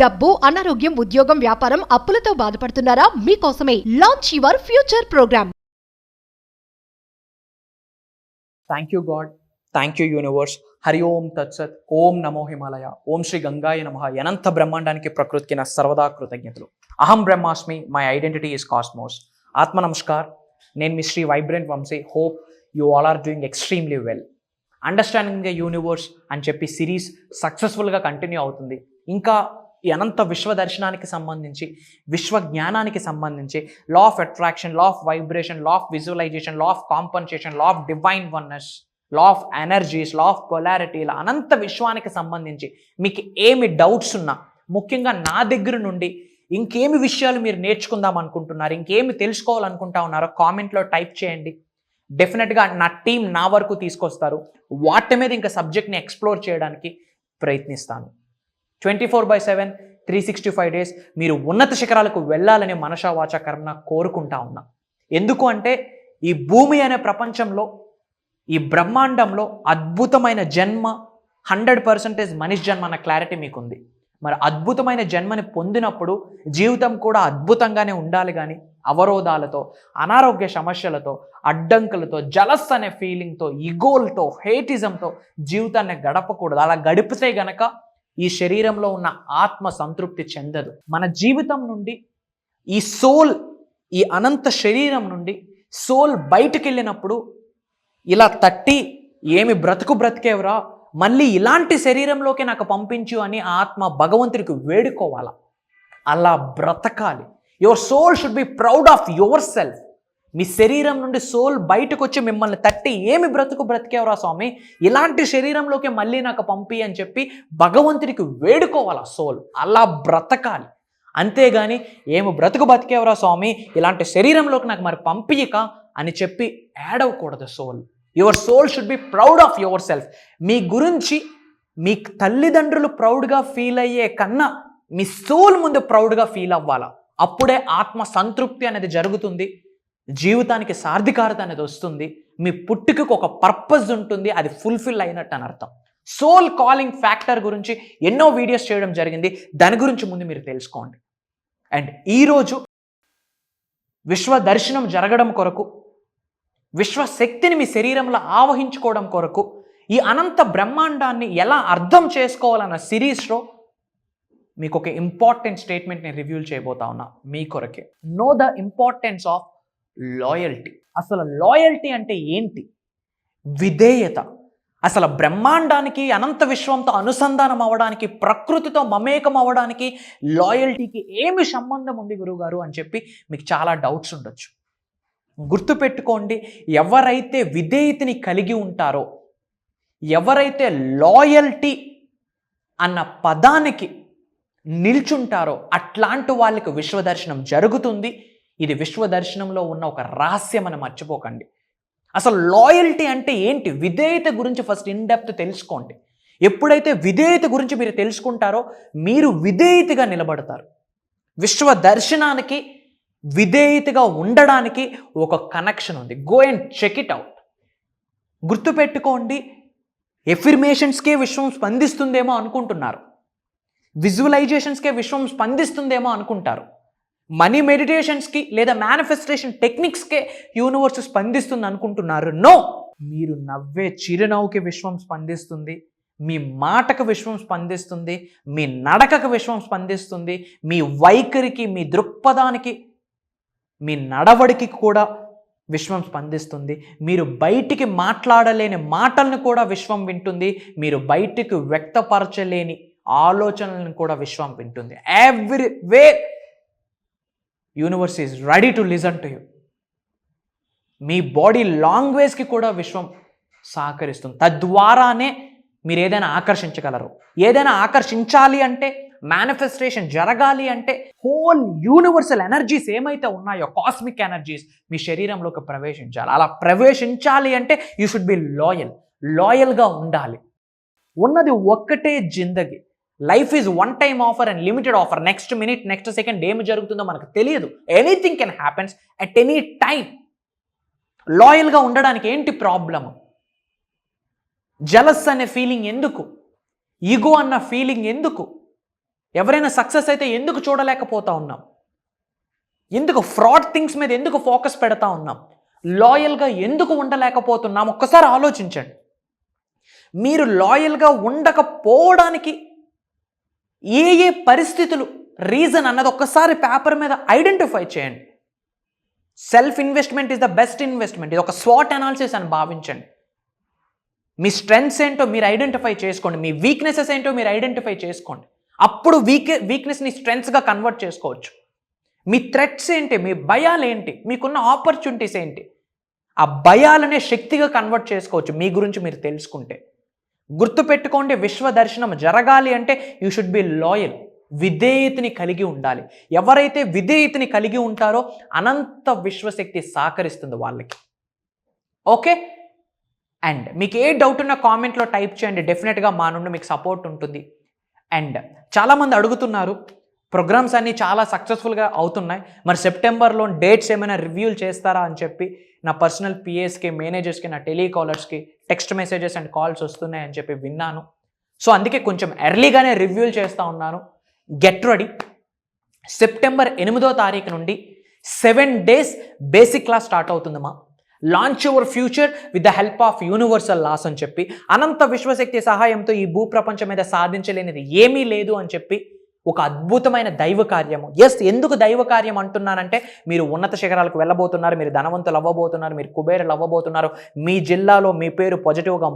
డబ్బు, అనారోగ్యం, ఉద్యోగం, వ్యాపారం, అప్పులతో బాధపడుతున్నారా? మీకోసమే launch your future program. Thank you God, thank you universe. Hari Om తత్సత్. ఓం నమో హిమాలయ. ఓం శ్రీ గంగాయ నమః. అనంత బ్రహ్మాండానికి ప్రకృతికి నా సర్వదా కృతజ్ఞతలు. అహం బ్రహ్మాస్మి, మై ఐడెంటిటీ ఈస్ కాస్మోస్. ఆత్మ నమస్కార్. నేను మీ Shri vibrant Vamshi. Hope you all are doing extremely well. Understanding the universe అని చెప్పి సిరీస్ సక్సెస్ఫుల్గా కంటిన్యూ అవుతుంది. ఇంకా ఈ అనంత విశ్వ దర్శనానికి సంబంధించి, విశ్వ జ్ఞానానికి సంబంధించి, law of attraction, law of vibration, law of visualisation, law of compensation, law of divine oneness, law of energies, law of polarity, ఇలా అనంత విశ్వానికి సంబంధించి మీకు ఏమి డౌట్స్ ఉన్నా, ముఖ్యంగా నా దగ్గర నుండి ఇంకేమి విషయాలు మీరు నేర్చుకుందాం అనుకుంటున్నారు, ఇంకేమి తెలుసుకోవాలనుకుంటా ఉన్నారో కామెంట్లో టైప్ చేయండి. డెఫినెట్గా నా టీం నా వరకు తీసుకొస్తారు. వాటి మీద ఇంకా సబ్జెక్ట్ని ఎక్స్ప్లోర్ చేయడానికి ప్రయత్నిస్తాను. 24/7 365 days మీరు ఉన్నత శిఖరాలకు వెళ్ళాలని మనసా వాచా కర్మన కోరుకుంటా ఉన్నా. ఎందుకు అంటే ఈ భూమి అనే ప్రపంచంలో, ఈ బ్రహ్మాండంలో అద్భుతమైన జన్మ 100% మనిషి జన్మ అన్న క్లారిటీ మీకుంది. మరి అద్భుతమైన జన్మని పొందినప్పుడు జీవితం కూడా అద్భుతంగానే ఉండాలి, కానీ అవరోధాలతో, అనారోగ్య సమస్యలతో, అడ్డంకులతో, జలస్ అనే ఫీలింగ్తో, ఇగోల్తో, హేటిజంతో జీవితాన్ని గడపకూడదు. అలా గడిపితే గనక ఈ శరీరంలో ఉన్న ఆత్మ సంతృప్తి చెందదు. మన జీవితం నుండి ఈ సోల్, ఈ అనంత శరీరం నుండి సోల్ బయటకు వెళ్ళినప్పుడు ఇలా తట్టి, ఏమి బ్రతికేవరా, మళ్ళీ ఇలాంటి శరీరంలోకి నాకు పంపించు అని ఆత్మ భగవంతుడికి వేడుకోవాలా. అలా బ్రతకాలి. Your soul should be proud of yourself. మీ శరీరం నుండి సోల్ బయటకు వచ్చి మిమ్మల్ని తట్టి, ఏమి బ్రతికేవరా స్వామి, ఇలాంటి శరీరంలోకి మళ్ళీ నాకు పంపి అని చెప్పి భగవంతుడికి వేడుకోవాలి సోల్. అలా బ్రతకాలి. అంతేగాని ఏమి బతికేవరా స్వామి, ఇలాంటి శరీరంలోకి నాకు మరి పంపియక అని చెప్పి ఏడవకూడదు soul. Your soul should be proud of yourself. మీ గురించి మీ తల్లిదండ్రులు ప్రౌడ్గా ఫీల్ అయ్యే కన్నా మీ సోల్ ముందు ప్రౌడ్గా ఫీల్ అవ్వాలా. అప్పుడే ఆత్మ సంతృప్తి అనేది జరుగుతుంది, జీవితానికి సార్థికారత అనేది వస్తుంది, మీ పుట్టుకకు ఒక పర్పస్ ఉంటుంది, అది ఫుల్ఫిల్ అయినట్టు అని అర్థం. సోల్ కాలింగ్ ఫ్యాక్టర్ గురించి ఎన్నో వీడియోస్ చేయడం జరిగింది, దాని గురించి ముందు మీరు తెలుసుకోండి. అండ్ ఈరోజు విశ్వ దర్శనం జరగడం కొరకు, విశ్వశక్తిని మీ శరీరంలో ఆవహించుకోవడం కొరకు, ఈ అనంత బ్రహ్మాండాన్ని ఎలా అర్థం చేసుకోవాలన్న సిరీస్లో మీకు ఒక ఇంపార్టెంట్ స్టేట్మెంట్ని రివ్యూ చేయబోతా ఉన్నా మీ కొరకే. Know the importance of loyalty. అసలు లాయల్టీ అంటే ఏంటి? విధేయత. అసలు బ్రహ్మాండానికి, అనంత విశ్వంతో అనుసంధానం అవ్వడానికి, ప్రకృతితో మమేకం అవ్వడానికి లాయల్టీకి ఏమి సంబంధం ఉంది గురువుగారు అని చెప్పి మీకు చాలా డౌట్స్ ఉండొచ్చు. గుర్తుపెట్టుకోండి, ఎవరైతే విధేయతని కలిగి ఉంటారో, ఎవరైతే లాయల్టీ అన్న పదానికి నిల్చుంటారో అట్లాంటి వాళ్ళకి విశ్వదర్శనం జరుగుతుంది. ఇది విశ్వదర్శనంలో ఉన్న ఒక రహస్యం అని మర్చిపోకండి. అసలు లాయల్టీ అంటే ఏంటి, విధేయత గురించి ఫస్ట్ ఇన్ డెప్త్ తెలుసుకోండి. ఎప్పుడైతే విధేయత గురించి మీరు తెలుసుకుంటారో మీరు విధేయతగా నిలబడతారు. విశ్వ దర్శనానికి, విధేయతగా ఉండడానికి ఒక కనెక్షన్ ఉంది. Go and check it out. గుర్తుపెట్టుకోండి, ఎఫిర్మేషన్స్కే విశ్వం స్పందిస్తుందేమో అనుకుంటున్నారు, విజువలైజేషన్స్కే విశ్వం స్పందిస్తుందేమో అనుకుంటారు, మనీ మెడిటేషన్స్కి లేదా మేనిఫెస్టేషన్ టెక్నిక్స్కే యూనివర్స్ స్పందిస్తుంది అనుకుంటున్నారు. నో, మీరు నవ్వే చిరునవ్వుకి విశ్వం స్పందిస్తుంది, మీ మాటకు విశ్వం స్పందిస్తుంది, మీ నడకకు విశ్వం స్పందిస్తుంది, మీ వైఖరికి, మీ దృక్పథానికి, మీ నడవడికి కూడా విశ్వం స్పందిస్తుంది. మీరు బయటికి మాట్లాడలేని మాటలను కూడా విశ్వం వింటుంది, మీరు బయటికి వ్యక్తపరచలేని ఆలోచనలను కూడా విశ్వం వింటుంది. Every way universe is ready to listen to you. మీ బాడీ లాంగ్వేజ్కి కూడా విశ్వం సహకరిస్తుంది. తద్వారానే మీరు ఏదైనా ఆకర్షించగలరు. ఏదైనా ఆకర్షించాలి అంటే, మేనిఫెస్టేషన్ జరగాలి అంటే, హోల్ యూనివర్సల్ ఎనర్జీస్ ఏమైతే ఉన్నాయో, కాస్మిక్ ఎనర్జీస్ మీ శరీరంలోకి ప్రవేశించాలి. అలా ప్రవేశించాలి అంటే యూ షుడ్ బి లాయల్గా ఉండాలి. ఉన్నది ఒక్కటే జిందగీ. Life is one time offer and limited offer. Next minute, next second ఏమి జరుగుతుందో మనకు తెలియదు. Anything can happens at any time. లాయల్గా ఉండడానికి ఏంటి ప్రాబ్లము? జలస్ అనే ఫీలింగ్ ఎందుకు? ఈగో అన్న ఫీలింగ్ ఎందుకు? ఎవరైనా సక్సెస్ అయితే ఎందుకు చూడలేకపోతా ఉన్నాం? ఎందుకు ఫ్రాడ్ థింగ్స్ మీద ఎందుకు ఫోకస్ పెడతా ఉన్నాం? లాయల్గా ఎందుకు ఉండలేకపోతున్నాం? ఒక్కసారి ఆలోచించండి. మీరు లాయల్గా ఉండకపోవడానికి ఏ పరిస్థితులు రీజన్ అన్నది ఒక్కసారి పేపర్ మీద ఐడెంటిఫై చేయండి. Self investment is the best investment. ఇది ఒక స్వాట్ అనాలిసిస్ అని భావించండి. మీ స్ట్రెంగ్స్ ఏంటో మీరు ఐడెంటిఫై చేసుకోండి, మీ వీక్నెసెస్ ఏంటో మీరు ఐడెంటిఫై చేసుకోండి. అప్పుడు వీక్నెస్ని స్ట్రెంగ్స్గా కన్వర్ట్ చేసుకోవచ్చు. మీ థ్రెట్స్ ఏంటి, మీ భయాలు ఏంటి, మీకున్న ఆపర్చునిటీస్ ఏంటి, ఆ భయాలనే శక్తిగా కన్వర్ట్ చేసుకోవచ్చు మీ గురించి మీరు తెలుసుకుంటే. గుర్తుపెట్టుకోండి, విశ్వ దర్శనం జరగాలి అంటే యూ షుడ్ బి లాయల్. విధేయతని కలిగి ఉండాలి. ఎవరైతే విధేయతని కలిగి ఉంటారో అనంత విశ్వశక్తి సహకరిస్తుంది వాళ్ళకి. ఓకే, అండ్ మీకు ఏ డౌట్ ఉన్నా కామెంట్లో టైప్ చేయండి. డెఫినెట్గా మా నుండి మీకు సపోర్ట్ ఉంటుంది. అండ్ చాలామంది అడుగుతున్నారు, ప్రోగ్రామ్స్ అన్నీ చాలా సక్సెస్ఫుల్గా అవుతున్నాయి, మరి సెప్టెంబర్లో డేట్స్ ఏమైనా రివ్యూలు చేస్తారా అని చెప్పి నా పర్సనల్ పిఎస్కి, మేనేజర్స్కి, నా టెలికాలర్స్కి టెక్స్ట్ మెసేజెస్ అండ్ కాల్స్ వస్తున్నాయని చెప్పి విన్నాను. సో అందుకే కొంచెం ఎర్లీగానే రివ్యూలు చేస్తూ ఉన్నాను. Get ready. సెప్టెంబర్ 8వ తారీఖు నుండి 7 days బేసిక్ క్లాస్ స్టార్ట్ అవుతుందమ్మా. Launch your future with the help of universal laws అని చెప్పి, అనంత విశ్వశక్తి సహాయంతో ఈ భూప్రపంచం మీద సాధించలేనిది ఏమీ లేదు అని చెప్పి ఒక అద్భుతమైన దైవ కార్యము. ఎస్, ఎందుకు దైవ కార్యం అంటున్నానంటే, మీరు ఉన్నత శిఖరాలకు వెళ్ళబోతున్నారు, మీరు ధనవంతులు అవ్వబోతున్నారు, మీరు కుబేరులు అవ్వబోతున్నారు, మీ జిల్లాలో మీ పేరు పాజిటివ్గా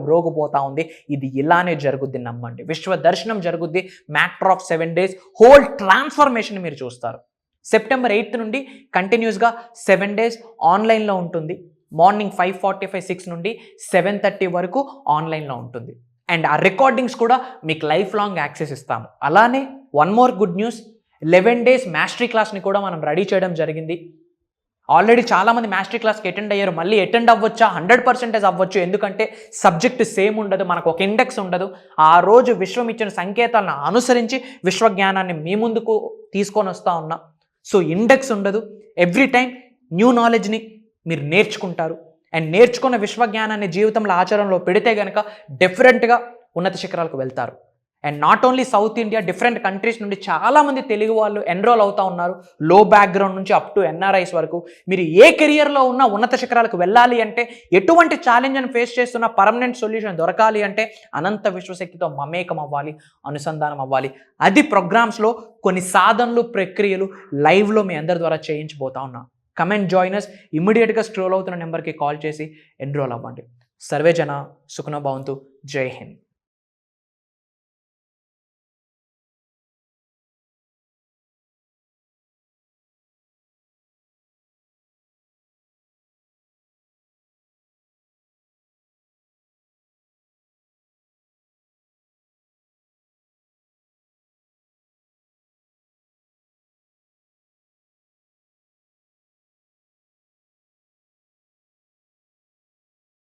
మ్రోగిపోతా ఉంది. ఇది ఇలానే జరుగుద్ది, నమ్మండి. విశ్వ దర్శనం జరుగుద్ది. Matter of 7 days whole transformation మీరు చూస్తారు. సెప్టెంబర్ 8th నుండి కంటిన్యూస్గా 7 days ఆన్లైన్లో ఉంటుంది. మార్నింగ్ 5:45, 6 నుండి 7:30 వరకు ఆన్లైన్లో ఉంటుంది. అండ్ ఆ రికార్డింగ్స్ కూడా మీకు లైఫ్ లాంగ్ యాక్సెస్ ఇస్తాము. అలానే one more good news, 11 days mastery క్లాస్ని కూడా మనం రెడీ చేయడం జరిగింది. ఆల్రెడీ చాలామంది మాస్టరీ క్లాస్కి అటెండ్ అయ్యారు. మళ్ళీ అటెండ్ అవ్వచ్చా? 100% అవ్వచ్చు. ఎందుకంటే సబ్జెక్ట్ సేమ్ ఉండదు, మనకు ఒక ఇండెక్స్ ఉండదు. ఆ రోజు విశ్వం ఇచ్చిన సంకేతాలను అనుసరించి విశ్వజ్ఞానాన్ని మీ ముందుకు తీసుకొని వస్తూ ఉన్నాం. సో ఇండెక్స్ ఉండదు. ఎవ్రీ టైం న్యూ నాలెడ్జ్ని మీరు నేర్చుకుంటారు. అండ్ నేర్చుకున్న విశ్వజ్ఞానాన్ని జీవితంలో ఆచరణలో పెడితే కనుక డెఫినెట్గా ఉన్నత శిఖరాలకు వెళ్తారు. And not only south India, different countries నుండి చాలామంది తెలుగు వాళ్ళు ఎన్రోల్ అవుతూ ఉన్నారు. లో బ్యాక్గ్రౌండ్ నుంచి అప్ టు NRIs వరకు. మీరు ఏ కెరియర్లో ఉన్నా ఉన్నత శిఖరాలకు వెళ్ళాలి అంటే, ఎటువంటి ఛాలెంజ్ని ఫేస్ చేస్తున్న పర్మనెంట్ సొల్యూషన్ దొరకాలి అంటే అనంత విశ్వశక్తితో మమేకం అవ్వాలి, అనుసంధానం అవ్వాలి. అది ప్రోగ్రామ్స్లో కొన్ని సాధనలు, ప్రక్రియలు లైవ్లో మీ అందరి ద్వారా చేయించబోతా ఉన్నా. కమెంట్ జాయినర్స్ ఇమ్మీడియట్గా స్క్రోల్ అవుతున్న నెంబర్కి కాల్ చేసి ఎన్రోల్ అవ్వండి. సర్వే జన సుఖనో భవంతు. జై హింద్.